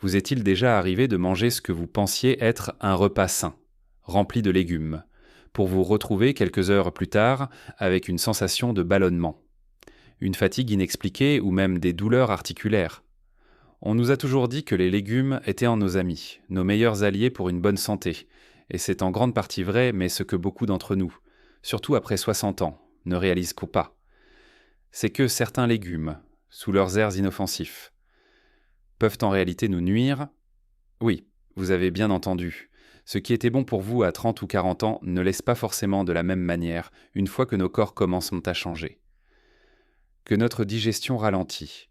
Vous est-il déjà arrivé de manger ce que vous pensiez être un repas sain, rempli de légumes, pour vous retrouver quelques heures plus tard avec une sensation de ballonnement, une fatigue inexpliquée ou même des douleurs articulaires? On nous a toujours dit que les légumes étaient en nos amis, nos meilleurs alliés pour une bonne santé, et c'est en grande partie vrai, mais ce que beaucoup d'entre nous, surtout après 60 ans, ne réalisent pas, c'est que certains légumes, sous leurs airs inoffensifs, peuvent en réalité nous nuire. Oui, vous avez bien entendu. Ce qui était bon pour vous à 30 ou 40 ans ne laisse pas forcément de la même manière une fois que nos corps commencent à changer. Que notre digestion ralentit,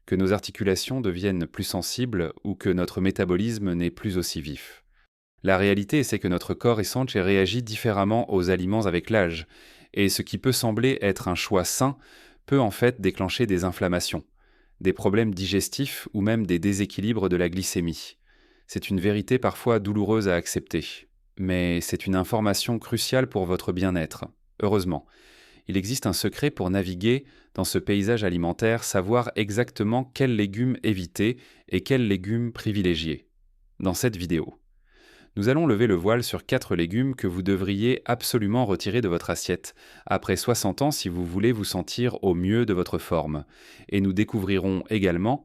que nos articulations deviennent plus sensibles ou que notre métabolisme n'est plus aussi vif. La réalité, c'est que notre corps échange et réagit différemment aux aliments avec l'âge, et ce qui peut sembler être un choix sain peut en fait déclencher des inflammations, des problèmes digestifs ou même des déséquilibres de la glycémie. C'est une vérité parfois douloureuse à accepter, mais c'est une information cruciale pour votre bien-être. Heureusement, il existe un secret pour naviguer dans ce paysage alimentaire, savoir exactement quels légumes éviter et quels légumes privilégier. Dans cette vidéo, nous allons lever le voile sur 4 légumes que vous devriez absolument retirer de votre assiette après 60 ans si vous voulez vous sentir au mieux de votre forme. Et nous découvrirons également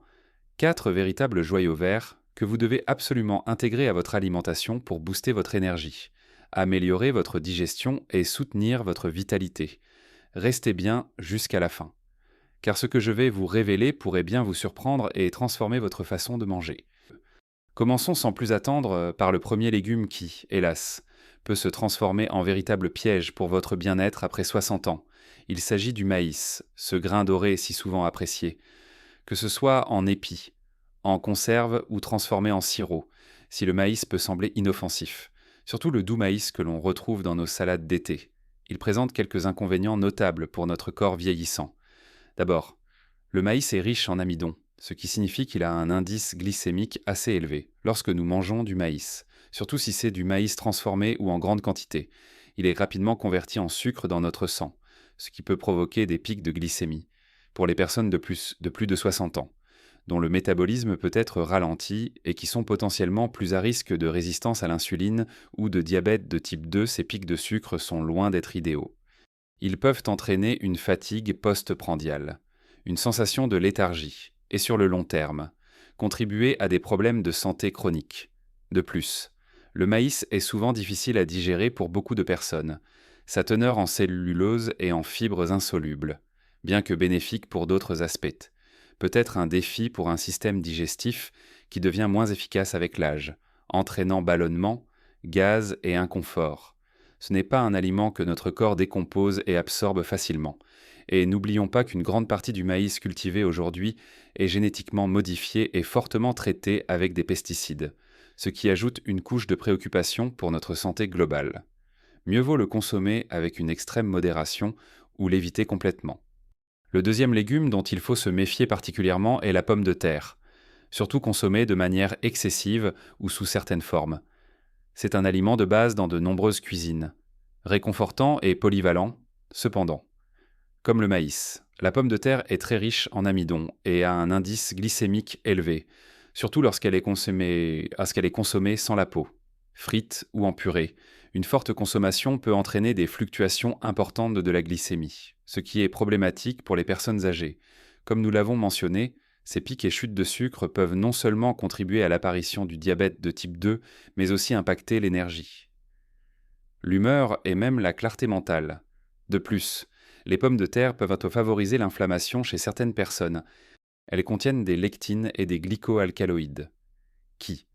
4 véritables joyaux verts que vous devez absolument intégrer à votre alimentation pour booster votre énergie, améliorer votre digestion et soutenir votre vitalité. Restez bien jusqu'à la fin, car ce que je vais vous révéler pourrait bien vous surprendre et transformer votre façon de manger. Commençons sans plus attendre par le premier légume qui, hélas, peut se transformer en véritable piège pour votre bien-être après 60 ans. Il s'agit du maïs, ce grain doré si souvent apprécié. Que ce soit en épi, en conserve ou transformé en sirop, si le maïs peut sembler inoffensif. Surtout le doux maïs que l'on retrouve dans nos salades d'été. Il présente quelques inconvénients notables pour notre corps vieillissant. D'abord, le maïs est riche en amidon, ce qui signifie qu'il a un indice glycémique assez élevé lorsque nous mangeons du maïs, surtout si c'est du maïs transformé ou en grande quantité. Il est rapidement converti en sucre dans notre sang, ce qui peut provoquer des pics de glycémie pour les personnes de plus de 60 ans, dont le métabolisme peut être ralenti et qui sont potentiellement plus à risque de résistance à l'insuline ou de diabète de type 2. Ces pics de sucre sont loin d'être idéaux. Ils peuvent entraîner une fatigue post-prandiale, une sensation de léthargie, et sur le long terme, contribuer à des problèmes de santé chroniques. De plus, le maïs est souvent difficile à digérer pour beaucoup de personnes. Sa teneur en cellulose et en fibres insolubles, bien que bénéfique pour d'autres aspects, peut être un défi pour un système digestif qui devient moins efficace avec l'âge, entraînant ballonnement, gaz et inconfort. Ce n'est pas un aliment que notre corps décompose et absorbe facilement. Et n'oublions pas qu'une grande partie du maïs cultivé aujourd'hui est génétiquement modifié et fortement traité avec des pesticides, ce qui ajoute une couche de préoccupation pour notre santé globale. Mieux vaut le consommer avec une extrême modération ou l'éviter complètement. Le deuxième légume dont il faut se méfier particulièrement est la pomme de terre, surtout consommée de manière excessive ou sous certaines formes. C'est un aliment de base dans de nombreuses cuisines, réconfortant et polyvalent, cependant. Comme le maïs, la pomme de terre est très riche en amidon et a un indice glycémique élevé, surtout lorsqu'elle est consommée sans la peau, frite ou en purée. Une forte consommation peut entraîner des fluctuations importantes de la glycémie, ce qui est problématique pour les personnes âgées. Comme nous l'avons mentionné, ces pics et chutes de sucre peuvent non seulement contribuer à l'apparition du diabète de type 2, mais aussi impacter l'énergie, l'humeur et même la clarté mentale. De plus, les pommes de terre peuvent favoriser l'inflammation chez certaines personnes. Elles contiennent des lectines et des glycoalcaloïdes, qui,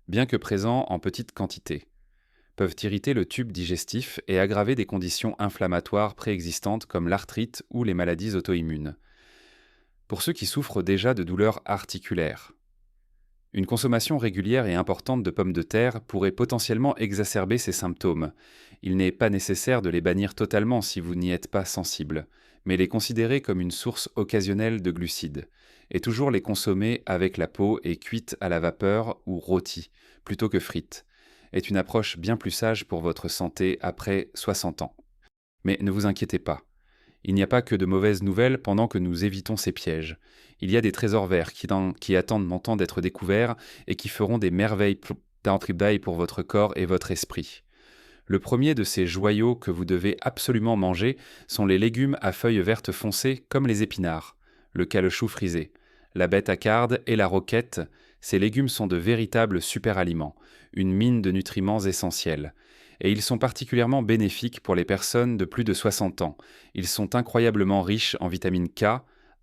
bien que présents en petite quantité, peuvent irriter le tube digestif et aggraver des conditions inflammatoires préexistantes comme l'arthrite ou les maladies auto-immunes. Pour ceux qui souffrent déjà de douleurs articulaires, une consommation régulière et importante de pommes de terre pourrait potentiellement exacerber ces symptômes. Il n'est pas nécessaire de les bannir totalement si vous n'y êtes pas sensible, mais les considérer comme une source occasionnelle de glucides, et toujours les consommer avec la peau et cuite à la vapeur ou rôtie, plutôt que frites, est une approche bien plus sage pour votre santé après 60 ans. Mais ne vous inquiétez pas. Il n'y a pas que de mauvaises nouvelles pendant que nous évitons ces pièges. Il y a des trésors verts qui attendent longtemps d'être découverts et qui feront des merveilles pour votre corps et votre esprit. Le premier de ces joyaux que vous devez absolument manger sont les légumes à feuilles vertes foncées comme les épinards, le callechou frisé, la bête à carde et la roquette. Ces légumes sont de véritables super-aliments, une mine de nutriments essentiels. Et ils sont particulièrement bénéfiques pour les personnes de plus de 60 ans. Ils sont incroyablement riches en vitamine K,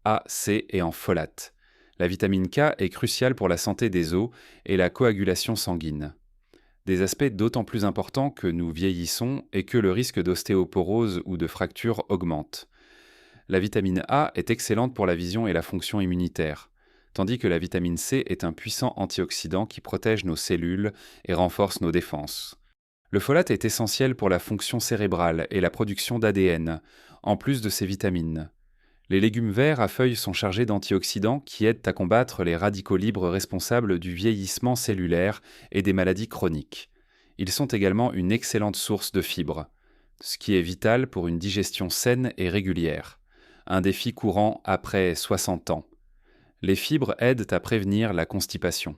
A, C et en folate. La vitamine K est cruciale pour la santé des os et la coagulation sanguine. Des aspects d'autant plus importants que nous vieillissons et que le risque d'ostéoporose ou de fracture augmente. La vitamine A est excellente pour la vision et la fonction immunitaire, tandis que la vitamine C est un puissant antioxydant qui protège nos cellules et renforce nos défenses. Le folate est essentiel pour la fonction cérébrale et la production d'ADN, en plus de ces vitamines. Les légumes verts à feuilles sont chargés d'antioxydants qui aident à combattre les radicaux libres responsables du vieillissement cellulaire et des maladies chroniques. Ils sont également une excellente source de fibres, ce qui est vital pour une digestion saine et régulière, un défi courant après 60 ans. Les fibres aident à prévenir la constipation,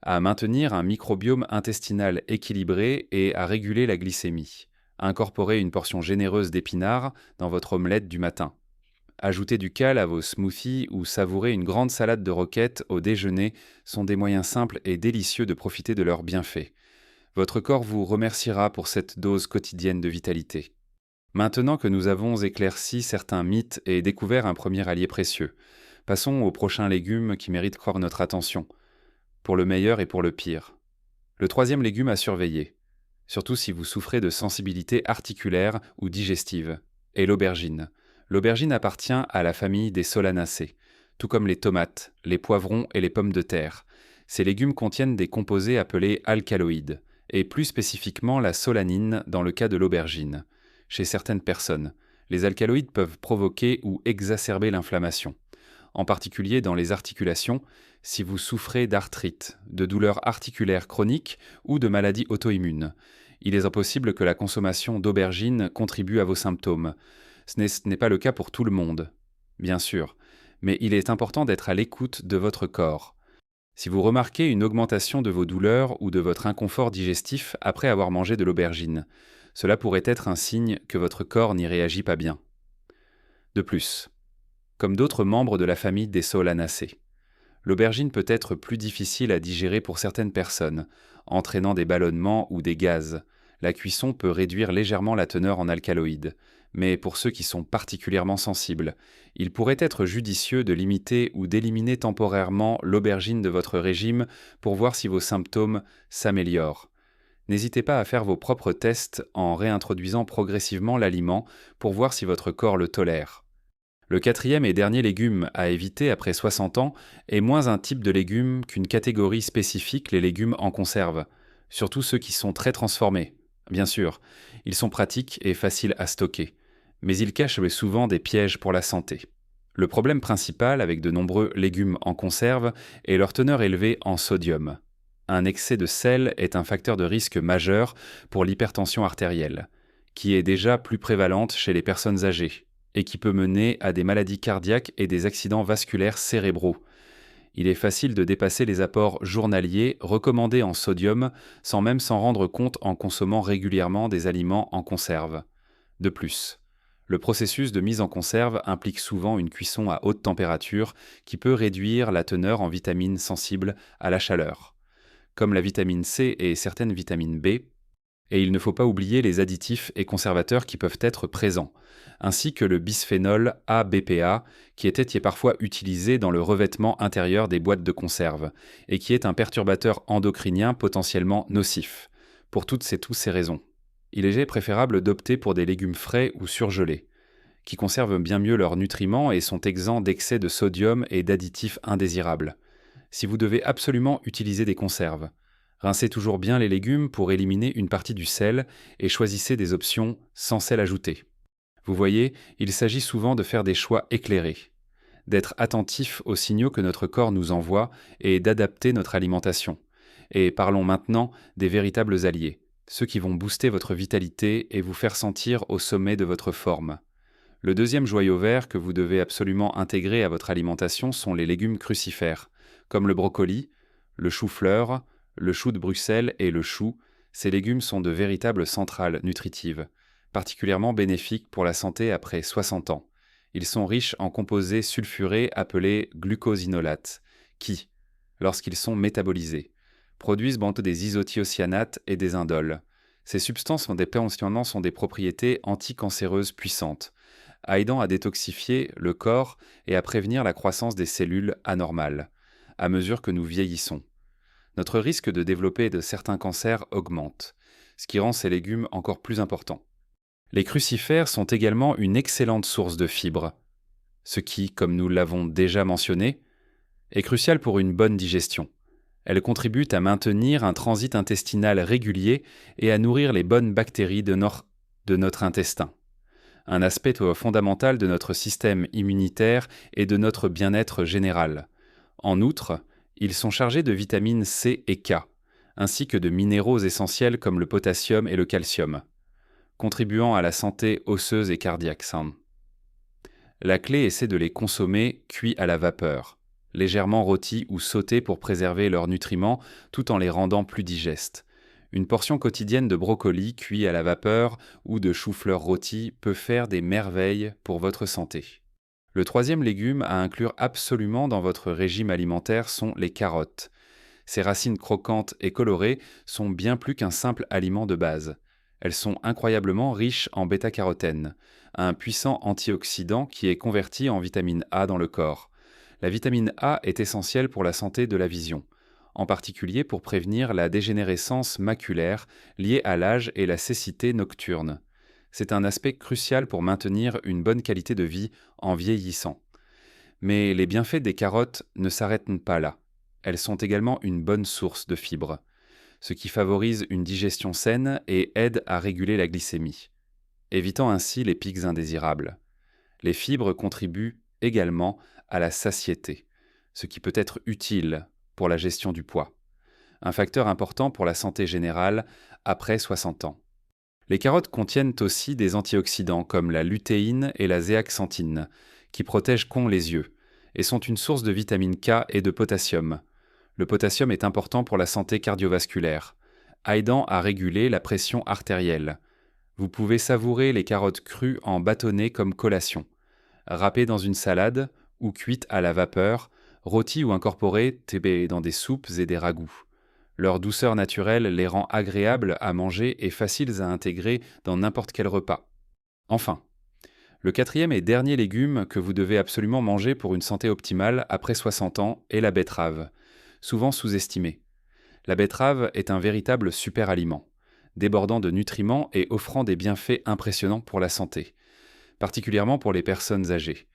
à maintenir un microbiome intestinal équilibré et à réguler la glycémie. Incorporez une portion généreuse d'épinards dans votre omelette du matin. Ajouter du cal à vos smoothies ou savourer une grande salade de roquettes au déjeuner sont des moyens simples et délicieux de profiter de leurs bienfaits. Votre corps vous remerciera pour cette dose quotidienne de vitalité. Maintenant que nous avons éclairci certains mythes et découvert un premier allié précieux, passons aux prochains légumes qui méritent encore notre attention, pour le meilleur et pour le pire. Le troisième légume à surveiller, surtout si vous souffrez de sensibilité articulaire ou digestive, est l'aubergine. L'aubergine appartient à la famille des solanacées, tout comme les tomates, les poivrons et les pommes de terre. Ces légumes contiennent des composés appelés alcaloïdes, et plus spécifiquement la solanine dans le cas de l'aubergine. Chez certaines personnes, les alcaloïdes peuvent provoquer ou exacerber l'inflammation, en particulier dans les articulations, si vous souffrez d'arthrite, de douleurs articulaires chroniques ou de maladies auto-immunes. Il est impossible que la consommation d'aubergines contribue à vos symptômes. Ce n'est pas le cas pour tout le monde, bien sûr, mais il est important d'être à l'écoute de votre corps. Si vous remarquez une augmentation de vos douleurs ou de votre inconfort digestif après avoir mangé de l'aubergine, cela pourrait être un signe que votre corps n'y réagit pas bien. De plus, comme d'autres membres de la famille des solanacées, l'aubergine peut être plus difficile à digérer pour certaines personnes, entraînant des ballonnements ou des gaz. La cuisson peut réduire légèrement la teneur en alcaloïdes, mais pour ceux qui sont particulièrement sensibles, il pourrait être judicieux de limiter ou d'éliminer temporairement l'aubergine de votre régime pour voir si vos symptômes s'améliorent. N'hésitez pas à faire vos propres tests en réintroduisant progressivement l'aliment pour voir si votre corps le tolère. Le quatrième et dernier légume à éviter après 60 ans est moins un type de légume qu'une catégorie spécifique, les légumes en conserve, surtout ceux qui sont très transformés. Bien sûr, ils sont pratiques et faciles à stocker, mais ils cachent souvent des pièges pour la santé. Le problème principal avec de nombreux légumes en conserve est leur teneur élevée en sodium. Un excès de sel est un facteur de risque majeur pour l'hypertension artérielle, qui est déjà plus prévalente chez les personnes âgées, et qui peut mener à des maladies cardiaques et des accidents vasculaires cérébraux. Il est facile de dépasser les apports journaliers recommandés en sodium sans même s'en rendre compte en consommant régulièrement des aliments en conserve. De plus, le processus de mise en conserve implique souvent une cuisson à haute température qui peut réduire la teneur en vitamines sensibles à la chaleur, comme la vitamine C et certaines vitamines B, et il ne faut pas oublier les additifs et conservateurs qui peuvent être présents, ainsi que le bisphénol A-BPA, qui était parfois utilisé dans le revêtement intérieur des boîtes de conserve, et qui est un perturbateur endocrinien potentiellement nocif. Pour toutes ces raisons, il est préférable d'opter pour des légumes frais ou surgelés, qui conservent bien mieux leurs nutriments et sont exempts d'excès de sodium et d'additifs indésirables. Si vous devez absolument utiliser des conserves, rincez toujours bien les légumes pour éliminer une partie du sel et choisissez des options sans sel ajouté. Vous voyez, il s'agit souvent de faire des choix éclairés, d'être attentif aux signaux que notre corps nous envoie et d'adapter notre alimentation. Et parlons maintenant des véritables alliés, ceux qui vont booster votre vitalité et vous faire sentir au sommet de votre forme. Le deuxième joyau vert que vous devez absolument intégrer à votre alimentation sont les légumes crucifères, comme le brocoli, le chou-fleur, le chou de Bruxelles et le chou. Ces légumes sont de véritables centrales nutritives, particulièrement bénéfiques pour la santé après 60 ans. Ils sont riches en composés sulfurés appelés glucosinolates, qui, lorsqu'ils sont métabolisés, produisent bientôt des isothiocyanates et des indoles. Ces substances ont des propriétés anticancéreuses puissantes, aidant à détoxifier le corps et à prévenir la croissance des cellules anormales, à mesure que nous vieillissons. Notre risque de développer de certains cancers augmente, ce qui rend ces légumes encore plus importants. Les crucifères sont également une excellente source de fibres, ce qui, comme nous l'avons déjà mentionné, est crucial pour une bonne digestion. Elles contribuent à maintenir un transit intestinal régulier et à nourrir les bonnes bactéries de notre intestin, un aspect fondamental de notre système immunitaire et de notre bien-être général. En outre, ils sont chargés de vitamines C et K, ainsi que de minéraux essentiels comme le potassium et le calcium, contribuant à la santé osseuse et cardiaque saine. La clé est de les consommer cuits à la vapeur, légèrement rôtis ou sautés pour préserver leurs nutriments tout en les rendant plus digestes. Une portion quotidienne de brocoli cuit à la vapeur ou de chou-fleur rôti peut faire des merveilles pour votre santé. Le troisième légume à inclure absolument dans votre régime alimentaire sont les carottes. Ces racines croquantes et colorées sont bien plus qu'un simple aliment de base. Elles sont incroyablement riches en bêta-carotène, un puissant antioxydant qui est converti en vitamine A dans le corps. La vitamine A est essentielle pour la santé de la vision, en particulier pour prévenir la dégénérescence maculaire liée à l'âge et la cécité nocturne. C'est un aspect crucial pour maintenir une bonne qualité de vie en vieillissant. Mais les bienfaits des carottes ne s'arrêtent pas là. Elles sont également une bonne source de fibres, ce qui favorise une digestion saine et aide à réguler la glycémie, évitant ainsi les pics indésirables. Les fibres contribuent également à la satiété, ce qui peut être utile pour la gestion du poids, un facteur important pour la santé générale après 60 ans. Les carottes contiennent aussi des antioxydants comme la lutéine et la zéaxanthine, qui protègent les yeux, et sont une source de vitamine K et de potassium. Le potassium est important pour la santé cardiovasculaire, aidant à réguler la pression artérielle. Vous pouvez savourer les carottes crues en bâtonnets comme collation, râpées dans une salade ou cuites à la vapeur, rôties ou incorporées dans des soupes et des ragoûts. Leur douceur naturelle les rend agréables à manger et faciles à intégrer dans n'importe quel repas. Enfin, le quatrième et dernier légume que vous devez absolument manger pour une santé optimale après 60 ans est la betterave, souvent sous-estimée. La betterave est un véritable super aliment, débordant de nutriments et offrant des bienfaits impressionnants pour la santé, particulièrement pour les personnes âgées.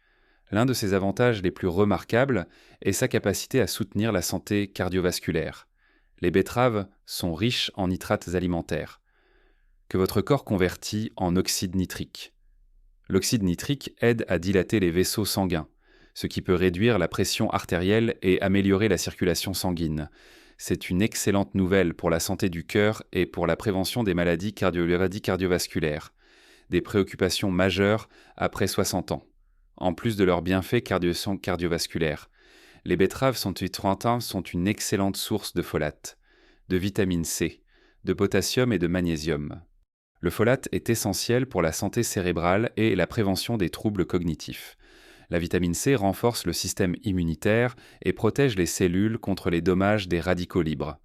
L'un de ses avantages les plus remarquables est sa capacité à soutenir la santé cardiovasculaire. Les betteraves sont riches en nitrates alimentaires, que votre corps convertit en oxyde nitrique. L'oxyde nitrique aide à dilater les vaisseaux sanguins, ce qui peut réduire la pression artérielle et améliorer la circulation sanguine. C'est une excellente nouvelle pour la santé du cœur et pour la prévention des maladies cardiovasculaires, des préoccupations majeures après 60 ans. En plus de leurs bienfaits cardiovasculaires, les betteraves sont une excellente source de folate, de vitamine C, de potassium et de magnésium. Le folate est essentiel pour la santé cérébrale et la prévention des troubles cognitifs. La vitamine C renforce le système immunitaire et protège les cellules contre les dommages des radicaux libres.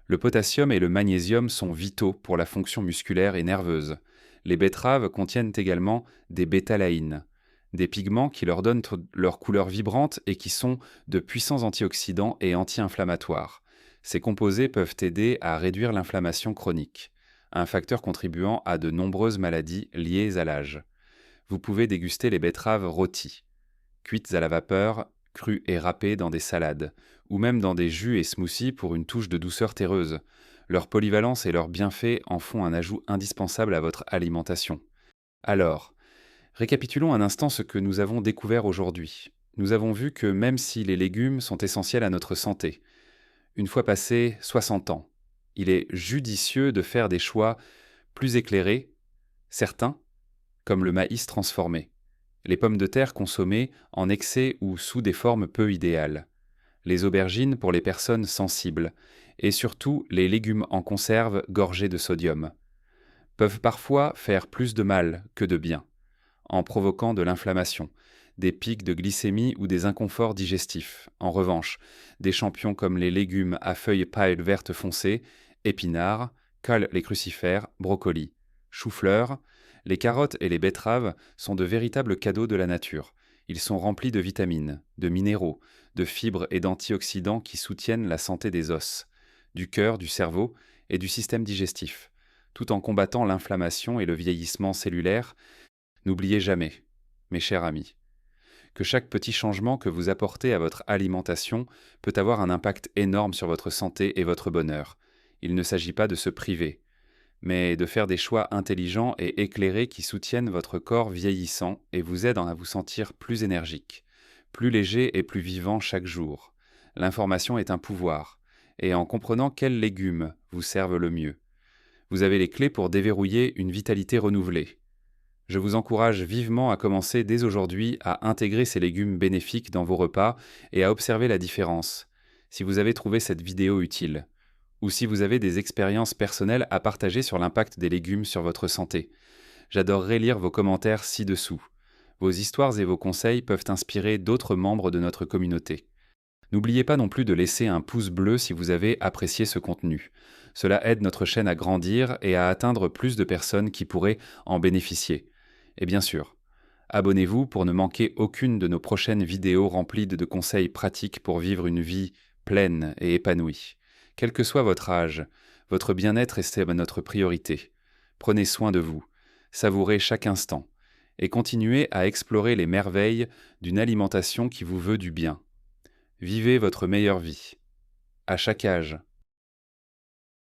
Le potassium et le magnésium sont vitaux pour la fonction musculaire et nerveuse. Les betteraves contiennent également des bétalaïnes, des pigments qui leur donnent leur couleur vibrante et qui sont de puissants antioxydants et anti-inflammatoires. Ces composés peuvent aider à réduire l'inflammation chronique, un facteur contribuant à de nombreuses maladies liées à l'âge. Vous pouvez déguster les betteraves rôties, cuites à la vapeur, crues et râpées dans des salades, ou même dans des jus et smoothies pour une touche de douceur terreuse. Leur polyvalence et leurs bienfaits en font un ajout indispensable à votre alimentation. Alors, récapitulons un instant ce que nous avons découvert aujourd'hui. Nous avons vu que même si les légumes sont essentiels à notre santé, une fois passés 60 ans, il est judicieux de faire des choix plus éclairés, certains, comme le maïs transformé, les pommes de terre consommées en excès ou sous des formes peu idéales, les aubergines pour les personnes sensibles, et surtout les légumes en conserve gorgés de sodium, peuvent parfois faire plus de mal que de bien, en provoquant de l'inflammation, des pics de glycémie ou des inconforts digestifs. En revanche, des champignons comme les légumes à feuilles pâles vertes foncées, épinards, cales les crucifères, brocolis, choux-fleurs, les carottes et les betteraves sont de véritables cadeaux de la nature. Ils sont remplis de vitamines, de minéraux, de fibres et d'antioxydants qui soutiennent la santé des os, du cœur, du cerveau et du système digestif, tout en combattant l'inflammation et le vieillissement cellulaire. N'oubliez jamais, mes chers amis, que chaque petit changement que vous apportez à votre alimentation peut avoir un impact énorme sur votre santé et votre bonheur. Il ne s'agit pas de se priver, mais de faire des choix intelligents et éclairés qui soutiennent votre corps vieillissant et vous aident à vous sentir plus énergique, plus léger et plus vivant chaque jour. L'information est un pouvoir, et en comprenant quels légumes vous servent le mieux, vous avez les clés pour déverrouiller une vitalité renouvelée. Je vous encourage vivement à commencer dès aujourd'hui à intégrer ces légumes bénéfiques dans vos repas et à observer la différence, si vous avez trouvé cette vidéo utile, ou si vous avez des expériences personnelles à partager sur l'impact des légumes sur votre santé. J'adorerais lire vos commentaires ci-dessous. Vos histoires et vos conseils peuvent inspirer d'autres membres de notre communauté. N'oubliez pas non plus de laisser un pouce bleu si vous avez apprécié ce contenu. Cela aide notre chaîne à grandir et à atteindre plus de personnes qui pourraient en bénéficier. Et bien sûr, abonnez-vous pour ne manquer aucune de nos prochaines vidéos remplies de conseils pratiques pour vivre une vie pleine et épanouie. Quel que soit votre âge, votre bien-être est notre priorité. Prenez soin de vous, savourez chaque instant, et continuez à explorer les merveilles d'une alimentation qui vous veut du bien. Vivez votre meilleure vie, à chaque âge,